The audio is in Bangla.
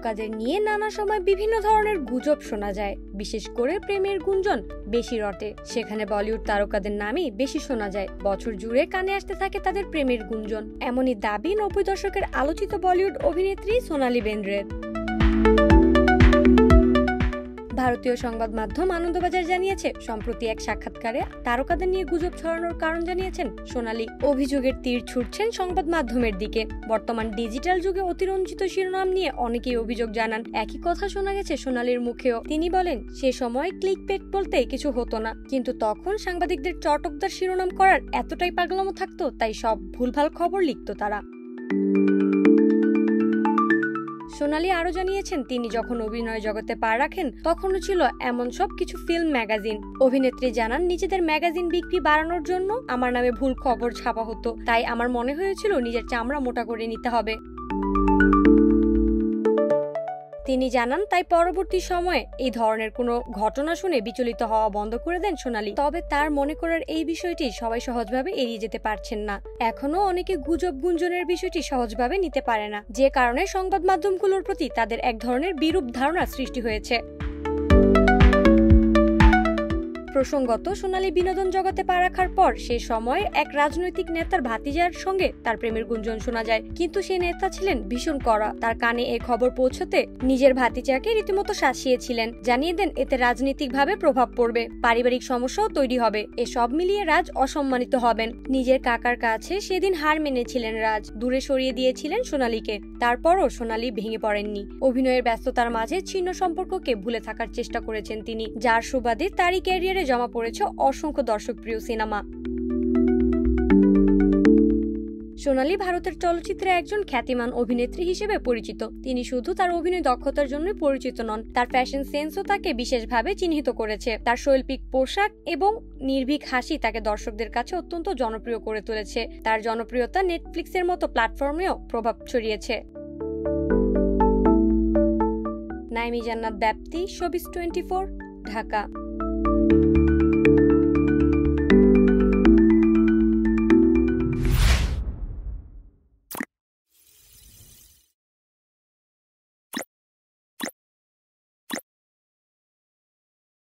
তারকাদের নিয়ে নানা সময় বিভিন্ন ধরনের গুজব শোনা যায়, বিশেষ করে প্রেমের গুঞ্জন বেশি রটে। সেখানে বলিউড তারকাদের নামই বেশি শোনা যায়, বছর জুড়ে কানে আসতে থাকে তাদের প্রেমের গুঞ্জন। এমনই দাবি 90 দশকের আলোচিত বলিউড অভিনেত্রী সোনালী বেন্দ্রের। ভারতীয় সংবাদ মাধ্যম আনন্দবাজার জানিয়েছে, সম্প্রতি এক সাক্ষাৎকারে তারকাদের নিয়ে গুজব ছড়ানোর কারণ জানিয়েছেন সোনালী। অভিযোগের তীর ছুটছেন সংবাদ মাধ্যমের দিকে। বর্তমান ডিজিটাল যুগে অতিরঞ্জিত শিরোনাম নিয়ে অনেকেই অভিযোগ জানান। একই কথা শোনা গেছে সোনালীর মুখেও। তিনি বলেন, সে সময় ক্লিকবেট বলতে কিছু হতো না, কিন্তু তখন সাংবাদিকদের চটকদার শিরোনাম করার এতটাই পাগলামো থাকতো, তাই সব ভুলভাল খবর লিখতো তারা। সোনালী আরো জানিয়েছেন, তিনি যখন অভিনয় জগতে পা রাখেন তখনও ছিল এমন সব কিছু ফিল্ম ম্যাগাজিন। অভিনেত্রী জানান, নিজেদের ম্যাগাজিন বিক্রি বাড়ানোর জন্য আমার নামে ভুল খবর ছাপা হতো, তাই আমার মনে হয়েছিল নিজের চামড়া মোটা করে নিতে হবে। তিনি জানান, তাই পরবর্তী সময়ে এই ধরনের কোনো ঘটনা শুনে বিচলিত হওয়া বন্ধ করে দেন সোনালী। তবে তার মনে করার এই বিষয়টি সবাই সহজভাবে এড়িয়ে যেতে পারছেন না। এখনো অনেকে গুজব গুঞ্জনের বিষয়টি সহজভাবে নিতে পারে না, যে কারণে সংবাদ মাধ্যমগুলোর প্রতি তাদের এক ধরনের বিরূপ ধারণা সৃষ্টি হয়েছে। প্রসঙ্গত, সোনালী বিনোদন জগতে পা রাখার পর সে সময় এক রাজনৈতিক নেতার ভাতিজার সঙ্গে তার প্রেমের গুঞ্জন শোনা যায়, কিন্তু সেই নেতা ছিলেন ভীষণ কড়া। তার কানে এই খবর পৌঁছতে নিজের ভাতিজাকে রীতিমতো শাসিয়েছিলেন, জানিয়ে দেন এতে রাজনৈতিকভাবে প্রভাব পড়বে, পারিবারিক সমস্যাও তৈরি হবে। এসব মিলিয়ে রাজ অসম্মানিত হবেন। নিজের কাকার কাছে সেদিন হার মেনেছিলেন রাজ, দূরে সরিয়ে দিয়েছিলেন সোনালীকে। তারপরও সোনালী ভেঙে পড়েননি। অভিনয়ের ব্যস্ততার মাঝে ছিন্ন সম্পর্ককে ভুলে থাকার চেষ্টা করেছেন তিনি, যার সুবাদে তারই ক্যারিয়ারে জমা পড়েছে অসংখ্য দর্শকপ্রিয় সিনেমা। সোনালী ভারতের চলচ্চিত্রে একজন খ্যাতিমান অভিনেত্রী হিসেবে পরিচিত। তিনি শুধু তার অভিনয় দক্ষতার জন্য পরিচিত নন, তার ফ্যাশন সেন্সও তাকে বিশেষভাবে চিহ্নিত করেছে। তার শৈল্পিক পোশাক এবং নির্ভীক হাসি তাকে দর্শকদের কাছে অত্যন্ত জনপ্রিয় করে তুলেছে। তার জনপ্রিয়তা নেটফ্লিক্সের মতো প্ল্যাটফর্মেও প্রভাব ছড়িয়েছে। নাইমি জান্নাত ব্যাপ্তি, শোবিজ 24, ঢাকা।